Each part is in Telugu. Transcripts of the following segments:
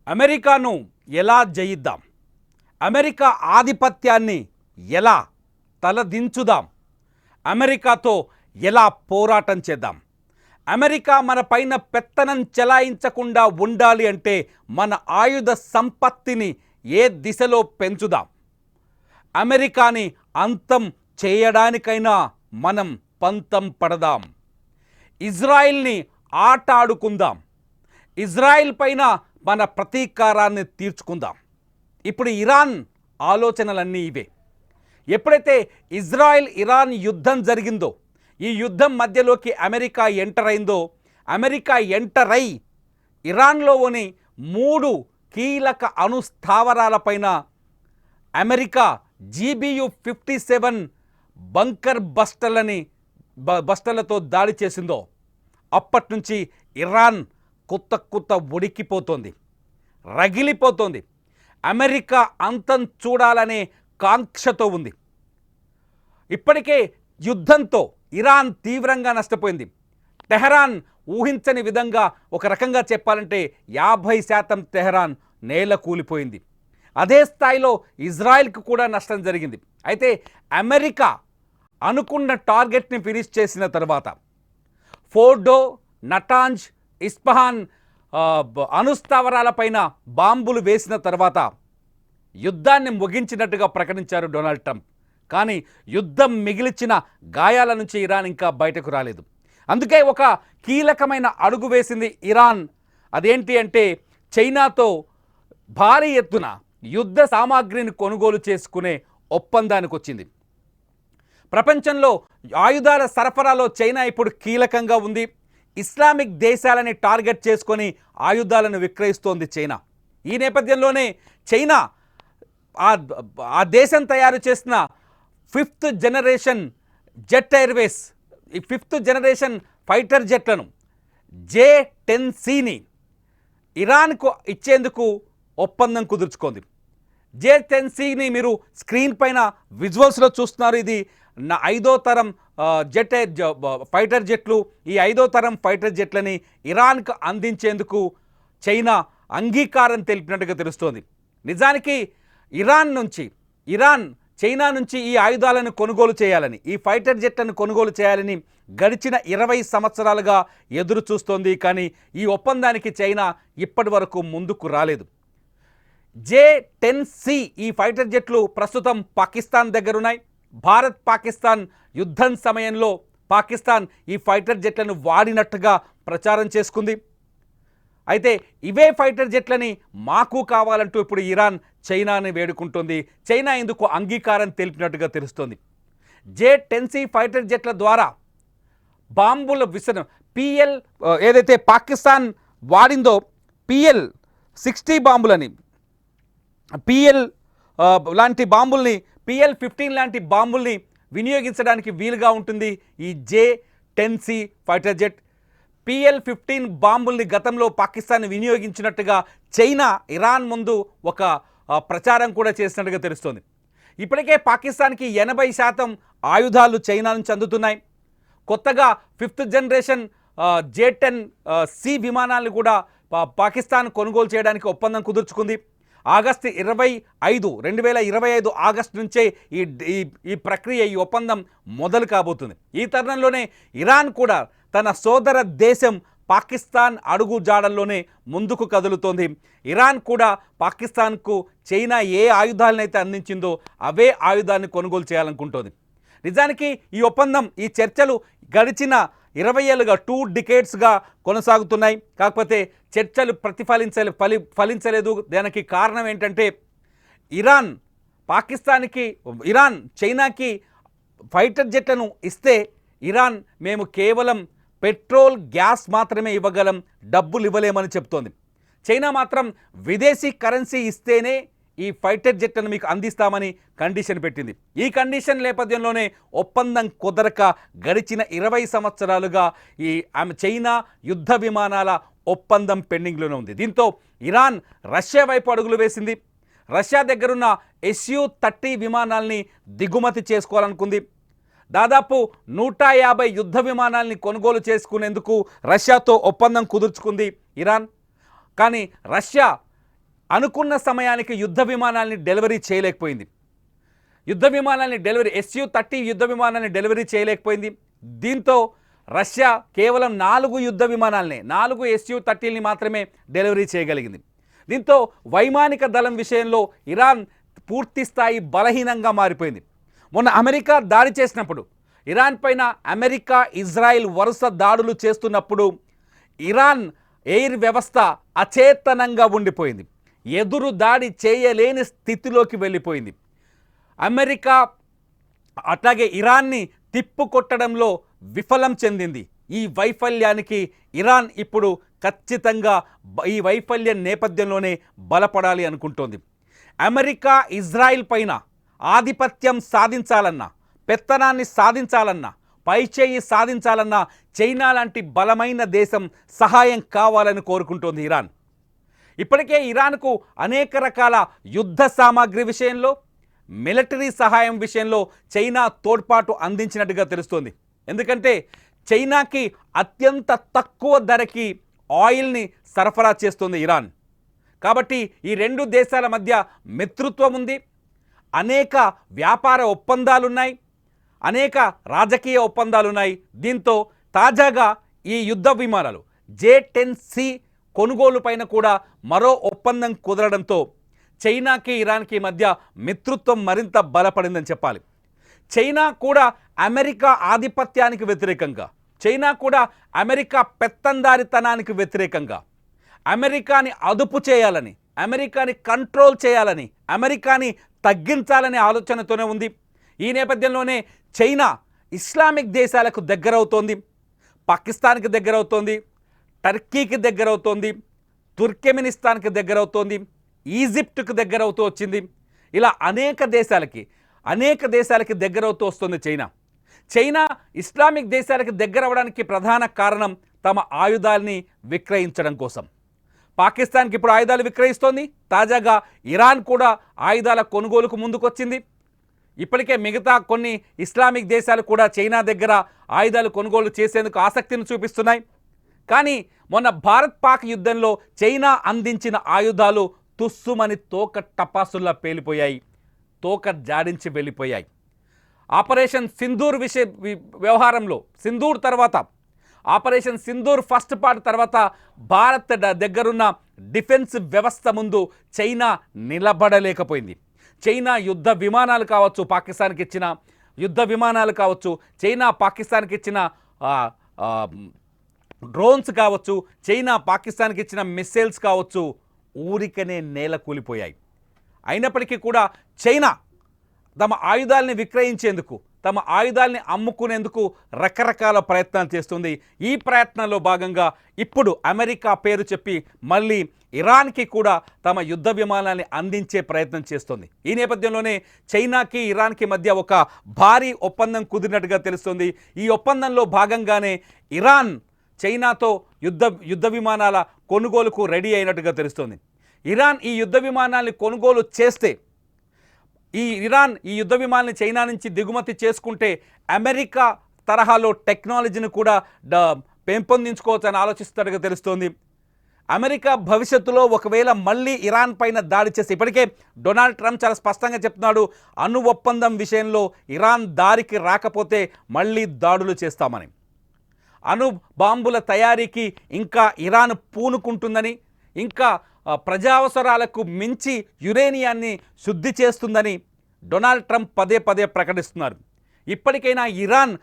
అమెరికాను ఎలా జయిద్దాం, అమెరికా ఆధిపత్యాన్ని ఎలా తలదించుదాం, అమెరికాతో ఎలా పోరాటం చేద్దాం, అమెరికా మన పైన పెత్తనం చెలాయించకుండా ఉండాలి అంటే మన ఆయుధ సంపత్తిని ఏ దిశలో పెంచుదాం, అమెరికాని అంతం చేయడానికైనా మనం పంతం పడదాం, ఇజ్రాయిల్ని ఆట ఆడుకుందాం, ఇజ్రాయిల్ పైన మన ప్రతీకారాన్ని తీర్చుకుందాం. ఇప్పుడు ఇరాన్ ఆలోచనలన్నీ ఇవే. ఎప్పుడైతే ఇజ్రాయిల్ ఇరాన్ యుద్ధం జరిగిందో, ఈ యుద్ధం మధ్యలోకి అమెరికా ఎంటర్ అయిందో, అమెరికా ఎంటర్ అయి ఇరాన్లోని 3 కీలక అణుస్థావరాలపైన అమెరికా GBU-57 బంకర్ బస్టర్లతో దాడి చేసిందో అప్పటి నుంచి ఇరాన్ కొత్త ఉడికిపోతోంది, రగిలిపోతోంది. అమెరికా అంతం చూడాలనే కాంక్షతో ఉంది. ఇప్పటికే యుద్ధంతో ఇరాన్ తీవ్రంగా నష్టపోయింది. టెహరాన్ ఊహించని విధంగా, ఒక రకంగా చెప్పాలంటే 50% టెహరాన్ నేల కూలిపోయింది. అదే స్థాయిలో ఇజ్రాయెల్కి కూడా నష్టం జరిగింది. అయితే అమెరికా అనుకున్న టార్గెట్ని ఫినిష్ చేసిన తర్వాత ఫోర్డో, నటాంజ్, ఇస్ఫహాన్ అణుస్థావరాలపైన బాంబులు వేసిన తర్వాత యుద్ధాన్ని ముగించినట్టుగా ప్రకటించారు డొనాల్డ్ ట్రంప్. కానీ యుద్ధం మిగిల్చిన గాయాల నుంచి ఇరాన్ ఇంకా బయటకు రాలేదు. అందుకే ఒక కీలకమైన అడుగు వేసింది ఇరాన్. అదేంటి అంటే చైనాతో భారీ ఎత్తున యుద్ధ సామాగ్రిని కొనుగోలు చేసుకునే ఒప్పందానికి వచ్చింది. ప్రపంచంలో ఆయుధాల సరఫరాలో చైనా ఇప్పుడు కీలకంగా ఉంది. ఇస్లామిక్ దేశాలని టార్గెట్ చేసుకొని ఆయుధాలను విక్రయిస్తోంది చైనా. ఈ నేపథ్యంలోనే చైనా ఆ దేశం తయారు చేసిన 5th జనరేషన్ జెట్ ఎయిర్వేస్, ఈ 5th జనరేషన్ ఫైటర్ జెట్లను J-10Cని ఇరాన్కు ఇచ్చేందుకు ఒప్పందం కుదుర్చుకుంది. J-10Cని మీరు స్క్రీన్ పైన విజువల్స్లో చూస్తున్నారు. ఇది 5వ తరం ఫైటర్ జెట్లు. ఈ 5వ తరం ఫైటర్ జెట్లని ఇరాన్కు అందించేందుకు చైనా అంగీకారం తెలిపినట్టుగా తెలుస్తోంది. నిజానికి ఇరాన్ చైనా నుంచి ఈ ఆయుధాలను కొనుగోలు చేయాలని, ఈ ఫైటర్ జెట్లను కొనుగోలు చేయాలని గడిచిన 20 సంవత్సరాలుగా ఎదురు చూస్తోంది. కానీ ఈ ఒప్పందానికి చైనా ఇప్పటి వరకు ముందుకు రాలేదు. J-10C ఈ ఫైటర్ జెట్లు ప్రస్తుతం పాకిస్తాన్ దగ్గరున్నాయి. భారత్ పాకిస్తాన్ యుద్ధం సమయంలో పాకిస్తాన్ ఈ ఫైటర్ జెట్లను వాడినట్టుగా ప్రచారం చేసుకుంది. అయితే ఇవే ఫైటర్ జెట్లని మాకు కావాలంటూ ఇప్పుడు ఇరాన్ చైనాని వేడుకుంటుంది. చైనా ఇందుకు అంగీకారం తెలిపినట్టుగా తెలుస్తోంది. J-10C ఫైటర్ జెట్ల ద్వారా బాంబుల విసరణ ఏదైతే పాకిస్తాన్ వాడిందో PL-60 బాంబులని, లాంటి బాంబుల్ని, PL-15 లాంటి బాంబుల్ని వినియోగించడానికి వీలుగా ఉంటుంది ఈ J-10C ఫైటర్ జెట్. PL-15 బాంబుల్ని గతంలో పాకిస్తాన్ వినియోగించినట్టుగా చైనా ఇరాన్ ముందు ఒక ప్రచారం కూడా చేసినట్టుగా తెలుస్తోంది. ఇప్పటికే పాకిస్తాన్కి 80% ఆయుధాలు చైనా నుంచి అందుతున్నాయి. కొత్తగా 5th జనరేషన్ J-10C విమానాలను కూడా పాకిస్తాన్ కొనుగోలు చేయడానికి ఒప్పందం కుదుర్చుకుంది. ఆగస్టు 25, 2025 ఆగస్టు నుంచే ఈ ప్రక్రియ, ఈ ఒప్పందం మొదలు కాబోతుంది. ఈ తరుణంలోనే ఇరాన్ కూడా తన సోదర దేశం పాకిస్తాన్ అడుగు జాడల్లోనే ముందుకు కదులుతోంది. ఇరాన్ కూడా పాకిస్తాన్కు చైనా ఏ ఆయుధాలనైతే అందించిందో అవే ఆయుధాన్ని కొనుగోలు చేయాలనుకుంటోంది. నిజానికి ఈ ఒప్పందం, ఈ చర్చలు గడిచిన 20 ఏళ్ళుగా 2 డికేడ్స్గా కొనసాగుతున్నాయి. కాకపోతే చర్చలు ఫలించలేదు. దానికి కారణం ఏంటంటే ఇరాన్ చైనాకి ఫైటర్ జెట్లను ఇస్తే ఇరాన్ మేము కేవలం పెట్రోల్, గ్యాస్ మాత్రమే ఇవ్వగలం, డబ్బులు ఇవ్వలేమని చెప్తోంది. చైనా మాత్రం విదేశీ కరెన్సీ ఇస్తేనే ఈ ఫైటర్ జెట్లను మీకు అందిస్తామని కండిషన్ పెట్టింది. ఈ కండిషన్ నేపథ్యంలోనే ఒప్పందం కుదరక గడిచిన 20 సంవత్సరాలుగా ఈ చైనా యుద్ధ విమానాల ఒప్పందం పెండింగ్లోనే ఉంది. దీంతో ఇరాన్ రష్యా వైపు అడుగులు వేసింది. రష్యా దగ్గరున్న Su-30 విమానాల్ని దిగుమతి చేసుకోవాలనుకుంది. దాదాపు 150 యుద్ధ విమానాల్ని కొనుగోలు చేసుకునేందుకు రష్యాతో ఒప్పందం కుదుర్చుకుంది ఇరాన్. కానీ రష్యా అనుకున్న సమయానికి యుద్ధ విమానాల్ని డెలివరీ చేయలేకపోయింది. SU-30 యుద్ధ విమానాన్ని డెలివరీ చేయలేకపోయింది. దీంతో రష్యా కేవలం 4 యుద్ధ విమానాలనే 4 SU-30ని మాత్రమే డెలివరీ చేయగలిగింది. దీంతో వైమానిక దళం విషయంలో ఇరాన్ పూర్తి స్థాయి బలహీనంగా మారిపోయింది. మొన్న అమెరికా దాడి చేసినప్పుడు ఇరాన్ పైన అమెరికా ఇజ్రాయిల్ వరుస దాడులు చేస్తున్నప్పుడు ఇరాన్ ఎయిర్ వ్యవస్థ అచేతనంగా ఉండిపోయింది. ఎదురు దాడి చేయలేని స్థితిలోకి వెళ్ళిపోయింది. అమెరికా అట్లాగే ఇరాన్ని తిప్పుకొట్టడంలో విఫలం చెందింది. ఈ వైఫల్యానికి ఇరాన్ ఇప్పుడు ఖచ్చితంగా ఈ వైఫల్యం నేపథ్యంలోనే బలపడాలి అనుకుంటోంది. అమెరికా ఇజ్రాయిల్ పైన ఆధిపత్యం సాధించాలన్నా, పెత్తనాన్ని సాధించాలన్నా, పైచేయి సాధించాలన్నా చైనా లాంటి బలమైన దేశం సహాయం కావాలని కోరుకుంటోంది ఇరాన్. ఇప్పటికే ఇరాన్కు అనేక రకాల యుద్ధ సామాగ్రి విషయంలో, మిలిటరీ సహాయం విషయంలో చైనా తోడ్పాటు అందించినట్టుగా తెలుస్తోంది. ఎందుకంటే చైనాకి అత్యంత తక్కువ ధరకి ఆయిల్ని సరఫరా చేస్తుంది ఇరాన్. కాబట్టి ఈ రెండు దేశాల మధ్య మిత్రత్వం ఉంది, అనేక వ్యాపార ఒప్పందాలున్నాయి, అనేక రాజకీయ ఒప్పందాలున్నాయి. దీంతో తాజాగా ఈ యుద్ధ విమానాలు J-10C కొనుగోలు పైన కూడా మరో ఒప్పందం కుదరడంతో చైనాకి ఇరాన్కి మధ్య మిత్రత్వం మరింత బలపడిందని చెప్పాలి. చైనా కూడా అమెరికా ఆధిపత్యానికి వ్యతిరేకంగా, చైనా కూడా అమెరికా పెత్తందారితనానికి వ్యతిరేకంగా, అమెరికాని అదుపు చేయాలని, అమెరికాని కంట్రోల్ చేయాలని, అమెరికాని తగ్గించాలనే ఆలోచనతోనే ఉంది. ఈ నేపథ్యంలోనే చైనా ఇస్లామిక్ దేశాలకు దగ్గరవుతోంది, పాకిస్తాన్కి దగ్గరవుతోంది, టర్కీకి దగ్గరవుతోంది, తుర్కెమినిస్తాన్కి దగ్గరవుతోంది, ఈజిప్ట్కి దగ్గరవుతూ వచ్చింది. ఇలా అనేక దేశాలకి దగ్గరవుతూ వస్తుంది చైనా ఇస్లామిక్ దేశాలకి దగ్గరవడానికి ప్రధాన కారణం తమ ఆయుధాలని విక్రయించడం కోసం. పాకిస్తాన్కి ఇప్పుడు ఆయుధాలు విక్రయిస్తోంది. తాజాగా ఇరాన్ కూడా ఆయుధాల కొనుగోలుకు ముందుకొచ్చింది. ఇప్పటికే మిగతా కొన్ని ఇస్లామిక్ దేశాలు కూడా చైనా దగ్గర ఆయుధాలు కొనుగోలు చేసేందుకు ఆసక్తిని చూపిస్తున్నాయి. కానీ మొన్న భారత్ పాక్ యుద్ధంలో చైనా అందించిన ఆయుధాలు తుస్సుమని తోక టపాసుల్లా పేలిపోయాయి, తోక జాడించి వెళ్ళిపోయాయి. ఆపరేషన్ సింధూర్ వ్యవహారంలో సింధూర్ తర్వాత, ఆపరేషన్ సింధూర్ ఫస్ట్ పార్ట్ తర్వాత భారత్ దగ్గరున్న డిఫెన్స్ వ్యవస్థ ముందు చైనా నిలబడలేకపోయింది. చైనా యుద్ధ విమానాలు కావచ్చు, పాకిస్తాన్కి ఇచ్చిన యుద్ధ విమానాలు కావచ్చు, చైనా పాకిస్తాన్కి ఇచ్చిన డ్రోన్స్ కావచ్చు, చైనా పాకిస్తాన్కి ఇచ్చిన మిస్సైల్స్ కావచ్చు, ఊరికనే నేల కూలిపోయాయి. అయినప్పటికీ కూడా చైనా తమ ఆయుధాలని విక్రయించేందుకు, తమ ఆయుధాలని అమ్ముకునేందుకు రకరకాల ప్రయత్నాలు చేస్తుంది. ఈ ప్రయత్నంలో భాగంగా ఇప్పుడు అమెరికా పేరు చెప్పి మళ్ళీ ఇరాన్కి కూడా తమ యుద్ధ విమానాన్ని అందించే ప్రయత్నం చేస్తుంది. ఈ నేపథ్యంలోనే చైనాకి ఇరాన్కి మధ్య ఒక భారీ ఒప్పందం కుదిరినట్టుగా తెలుస్తుంది. ఈ ఒప్పందంలో భాగంగానే ఇరాన్ చైనాతో యుద్ధ విమానాల కొనుగోలుకు రెడీ అయినట్టుగా తెలుస్తుంది. ఇరాన్ ఈ యుద్ధ విమానాల్ని కొనుగోలు చేస్తే, ఇరాన్ ఈ యుద్ధ విమానాన్ని చైనా నుంచి దిగుమతి చేసుకుంటే అమెరికా తరహాలో టెక్నాలజీని కూడా పెంపొందించుకోవచ్చని ఆలోచిస్తున్నట్టుగా తెలుస్తోంది. అమెరికా భవిష్యత్తులో ఒకవేళ మళ్ళీ ఇరాన్ పైన దాడి చేస్తే, ఇప్పటికే డొనాల్డ్ ట్రంప్ చాలా స్పష్టంగా చెప్తున్నాడు, అణు ఒప్పందం విషయంలో ఇరాన్ దారికి రాకపోతే మళ్ళీ దాడులు చేస్తామని. అణు బాంబుల తయారీకి ఇంకా ఇరాన్ పూనుకుంటుందని, ఇంకా ప్రజావసరాలకు మించి యురేనియాన్ని శుద్ధి చేస్తుందని డొనాల్డ్ ట్రంప్ పదే ప్రకటిస్తున్నారు. ఇప్పటికైనా ఇరాన్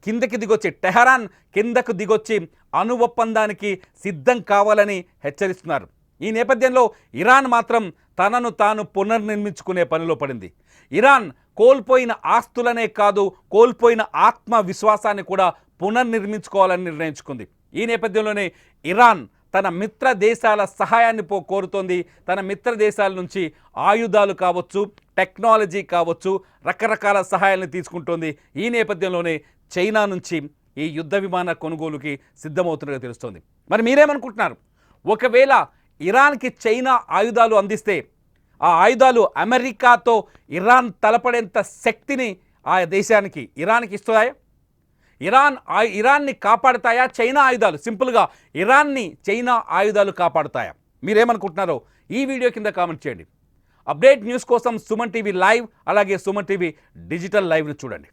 కిందకి దిగొచ్చి, టెహరాన్ కిందకు దిగొచ్చి అణు ఒప్పందానికి సిద్ధం కావాలని హెచ్చరిస్తున్నారు. ఈ నేపథ్యంలో ఇరాన్ మాత్రం తనను తాను పునర్నిర్మించుకునే పనిలో పడింది. ఇరాన్ కోల్పోయిన ఆస్తులనే కాదు, కోల్పోయిన ఆత్మవిశ్వాసాన్ని కూడా పునర్నిర్మించుకోవాలని నిర్ణయించుకుంది. ఈ నేపథ్యంలోనే ఇరాన్ తన మిత్ర దేశాల సహాయాన్ని కోరుతోంది. తన మిత్ర దేశాల నుంచి ఆయుధాలు కావచ్చు, టెక్నాలజీ కావచ్చు, రకరకాల సహాయాన్ని తీసుకుంటోంది. ఈ నేపథ్యంలోనే చైనా నుంచి ఈ యుద్ధ విమాన కొనుగోలుకి సిద్ధమవుతున్నట్టుగా తెలుస్తోంది. మరి మీరేమనుకుంటున్నారు? ఒకవేళ ఇరాన్కి చైనా ఆయుధాలు అందిస్తే ఆ ఆయుధాలు అమెరికాతో ఇరాన్ తలపడేంత శక్తిని ఆ దేశానికి, ఇరాన్కి ఇస్తాయా? ఇరాన్ని కాపాడుతాయా చైనా ఆయుధాలు? సింపుల్గా ఇరాన్ని చైనా ఆయుధాలు కాపాడుతాయా? మీరేమనుకుంటున్నారో ఈ వీడియో కింద కామెంట్ చేయండి. అప్డేట్ న్యూస్ కోసం సుమన్ టీవీ లైవ్ అలాగే సుమన్ టీవీ డిజిటల్ లైవ్ను చూడండి.